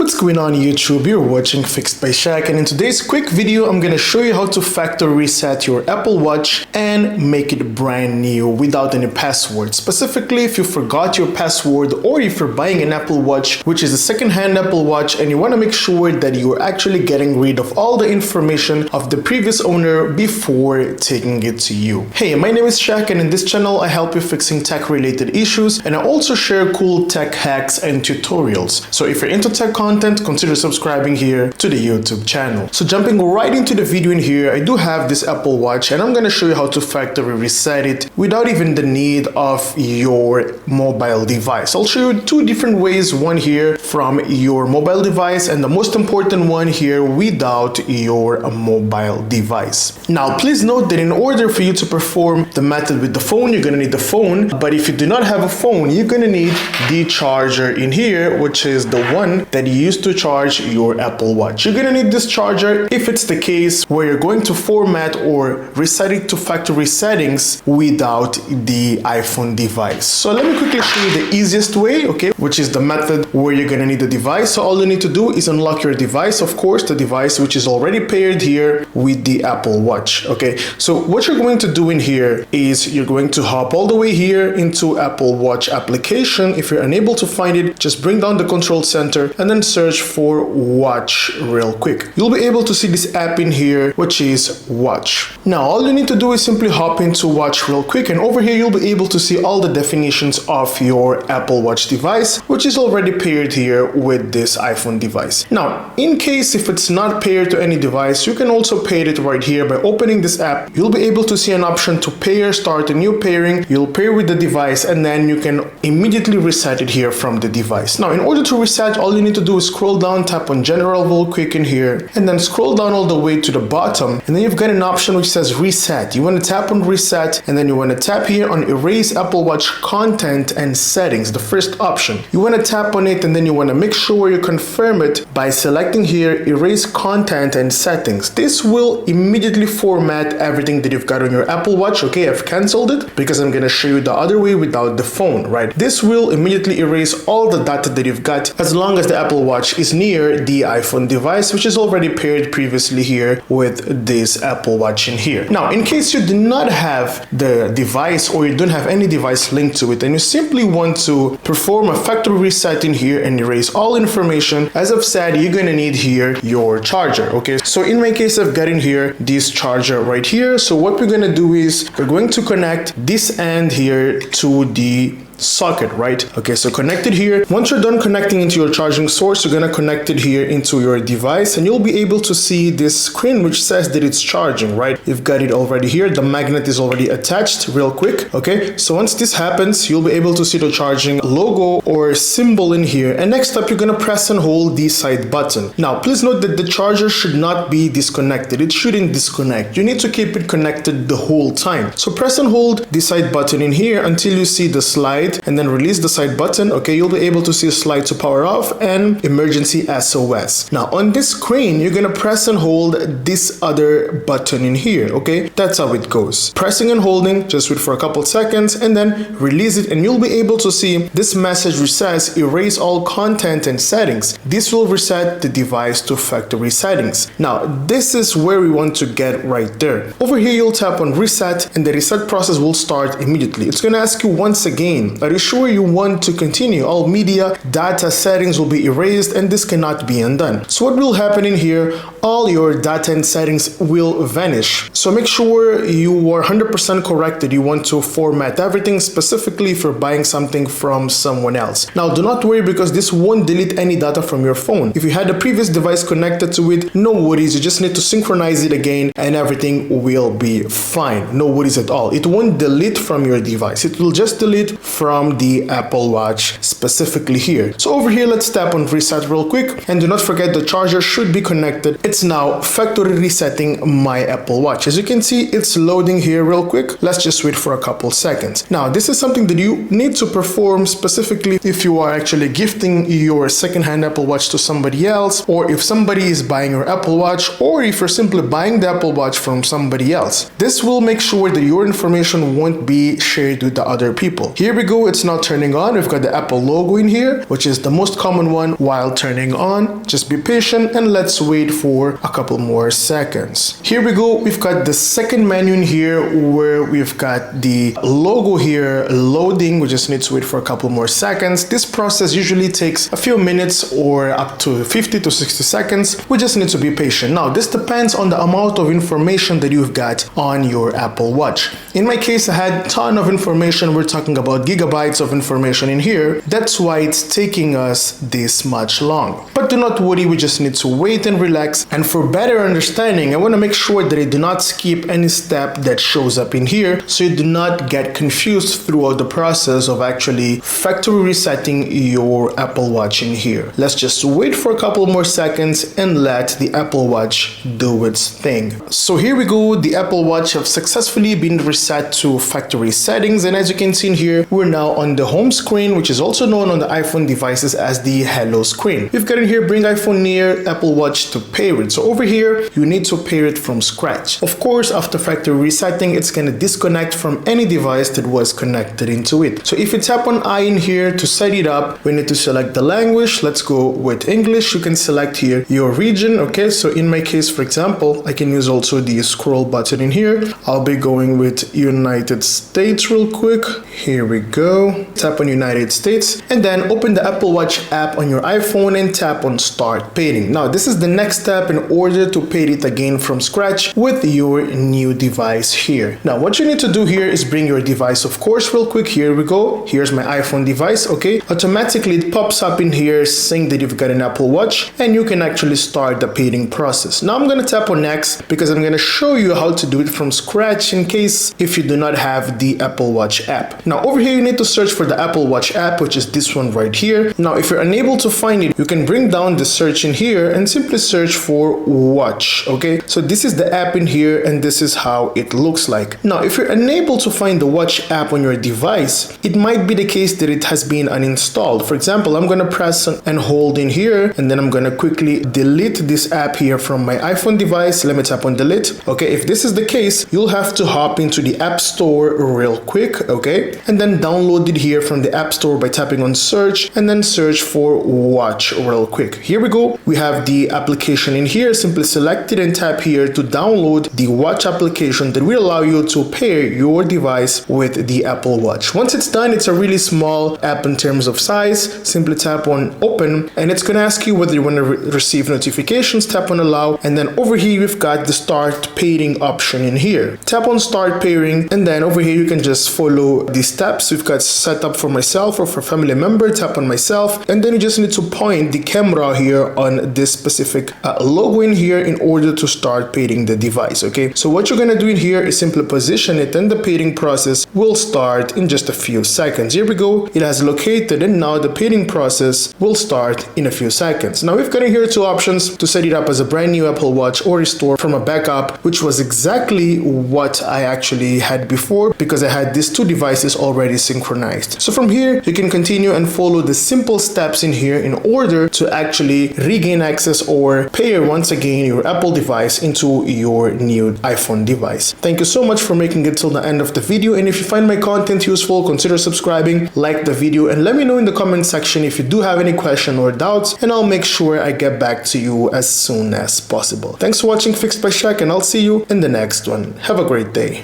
What's going on YouTube? You're watching Fixed by Shaq, and in today's quick video I'm going to show you how to factory reset your Apple Watch and make it brand new without any password. Specifically, if you forgot your password or if you're buying an Apple Watch, which is a second-hand Apple Watch, and you want to make sure that you're actually getting rid of all the information of the previous owner before taking it to you. Hey, my name is Shaq, and in this channel I help you fixing tech-related issues, and I also share cool tech hacks and tutorials. So if you're into tech content, consider subscribing here to the YouTube channel. So jumping right into the video in here, I do have this Apple Watch and I'm going to show you how to factory reset it without even the need of your mobile device. I'll show you two different ways, one here from your mobile device and the most important one here without your mobile device. Now please note that in order for you to perform the method with the phone, you're going to need the phone, but if you do not have a phone, you're going to need the charger in here, which is the one that you use to charge your Apple Watch. You're gonna need this charger if it's the case where you're going to format or reset it to factory settings without the iPhone device. So let me quickly show you the easiest way, okay, which is the method where you're gonna need the device. So all you need to do is unlock your device, of course, the device which is already paired here with the Apple Watch, okay. So what you're going to do in here is you're going to hop all the way here into Apple Watch application. If you're unable to find it, just bring down the control center and then search for Watch real quick. You'll be able to see this app in here, which is Watch. Now all you need to do is simply hop into Watch real quick, and over here you'll be able to see all the definitions of your Apple Watch device, which is already paired here with this iPhone device. Now in case if it's not paired to any device, you can also pair it right here by opening this app. You'll be able to see an option to pair, start a new pairing. You'll pair with the device and then you can immediately reset it here from the device. Now in order to reset, all you need to do is scroll down, tap on general real quick in here, and then scroll down all the way to the bottom, and then you've got an option which says reset. You want to tap on reset, and then you want to tap here on erase Apple Watch content and settings, the first option. You want to tap on it and then you want to make sure you confirm it by selecting here erase content and settings. This will immediately format everything that you've got on your Apple Watch. Okay, I've canceled it because I'm going to show you the other way without the phone, right? This will immediately erase all the data that you've got as long as the Apple Watch is near the iPhone device, which is already paired previously here with this Apple Watch in here. Now in case you do not have the device or you don't have any device linked to it and you simply want to perform a factory reset in here and erase all information, as I've said, you're going to need here your charger. Okay, so in my case I've got in here this charger right here. So what we're going to do is we're going to connect this end here to the socket, right? Okay, so connect it here. Once you're done connecting into your charging source, you're gonna connect it here into your device and you'll be able to see this screen which says that it's charging, right? You've got it already here. The magnet is already attached real quick. Okay, so once this happens, you'll be able to see the charging logo or symbol in here. And next up, you're gonna press and hold the side button. Now, please note that the charger should not be disconnected. It shouldn't disconnect. You need to keep it connected the whole time. So press and hold the side button in here until you see the slide, and then release the side button. Okay, you'll be able to see a slide to power off and emergency SOS. Now on this screen, you're gonna press and hold this other button in here. Okay, that's how it goes. Pressing and holding, just wait for a couple seconds and then release it, and you'll be able to see this message which says erase all content and settings. This will reset the device to factory settings. Now this is where we want to get right there. Over here you'll tap on reset and the reset process will start immediately. It's gonna ask you once again, are you sure you want to continue? All media, data, settings will be erased and this cannot be undone. So what will happen in here, all your data and settings will vanish. So make sure you are 100% correct that you want to format everything, specifically if you're buying something from someone else. Now do not worry because this won't delete any data from your phone. If you had a previous device connected to it, no worries, you just need to synchronize it again and everything will be fine. No worries at all. It won't delete from your device. It will just delete from the Apple Watch specifically here. So over here, let's tap on reset real quick, and do not forget the charger should be connected. It's now factory resetting my Apple Watch. As you can see, it's loading here real quick. Let's just wait for a couple seconds. Now this is something that you need to perform specifically if you are actually gifting your second-hand Apple Watch to somebody else, or if somebody is buying your Apple Watch, or if you're simply buying the Apple Watch from somebody else. This will make sure that your information won't be shared with the other people. Here we go. go, it's now turning on. We've got the Apple logo in here, which is the most common one while turning on. Just be patient and let's wait for a couple more seconds. Here we go, we've got the second menu in here where we've got the logo here loading. We just need to wait for a couple more seconds. This process usually takes a few minutes or up to 50 to 60 seconds. We just need to be patient. Now, this depends on the amount of information that you've got on your Apple Watch. In my case, I had a ton of information. We're talking about gigabytes of information in here. That's why it's taking us this much long. But do not worry, we just need to wait and relax. And for better understanding, I want to make sure that I do not skip any step that shows up in here, so you do not get confused throughout the process of actually factory resetting your Apple Watch in here. Let's just wait for a couple more seconds and let the Apple Watch do its thing. So here we go, the Apple Watch have successfully been reset to factory settings, and as you can see in here, we're now on the home screen, which is also known on the iPhone devices as the hello screen. We've got in here, bring iPhone near Apple Watch to pair it. So over here, you need to pair it from scratch. Of course, after factory resetting, it's going to disconnect from any device that was connected into it. So if you tap on I in here to set it up, we need to select the language. Let's go with English. You can select here your region. Okay, so in my case, for example, I can use also the scroll button in here. I'll be going with United States real quick. Here we go. Tap on United States and then open the Apple Watch app on your iPhone and tap on Start Pairing. Now, this is the next step in order to pair it again from scratch with your new device here. Now, what you need to do here is bring your device, of course, real quick. Here we go. Here's my iPhone device. Okay, automatically it pops up in here saying that you've got an Apple Watch and you can actually start the pairing process. Now I'm going to tap on next because I'm going to show you how to do it from scratch in case if you do not have the Apple Watch app. Now over here you need to search for the Apple Watch app, which is this one right here. Now if you're unable to find it, you can bring down the search in here and simply search for watch. Okay, so this is the app in here and this is how it looks like. Now if you're unable to find the watch app on your device, it might be the case that it has been uninstalled. For example, I'm going to press and hold in here and then I'm going to quickly delete this app here from my iPhone device. Let me tap on delete. Okay, if this is the case, you'll have to hop into the App Store real quick. Okay, and then download it here from the App Store by tapping on search and then search for watch real quick. Here we go. We have the application in here. Simply select it and tap here to download the watch application that will allow you to pair your device with the Apple Watch. Once it's done, it's a really small app in terms of size. Simply tap on open and it's going to ask you whether you want to receive notifications. Tap on allow and then over here we've got the start pairing option in here. Tap on start pairing and then over here you can just follow the steps. We've got set up for myself or for family member. Tap on myself and then you just need to point the camera here on this specific logo in here in order to start pairing the device. Okay, so what you're going to do in here is simply position it and the pairing process will start in just a few seconds. Here we go, it has located and now the pairing process will start in a few seconds. Now we've got in here two options to set it up as a brand new Apple Watch or restore from a backup, which was exactly what I actually had before because I had these two devices already synchronized. So from here you can continue and follow the simple steps in here in order to actually regain access or pair once again your Apple device into your new iPhone device. Thank you so much for making it till the end of the video, and if you find my content useful, consider subscribing, like the video, and let me know in the comment section if you do have any question or doubts, and I'll make sure I get back to you as soon as possible. Thanks for watching Fixed by Shaq, and I'll see you in the next one. Have a great day.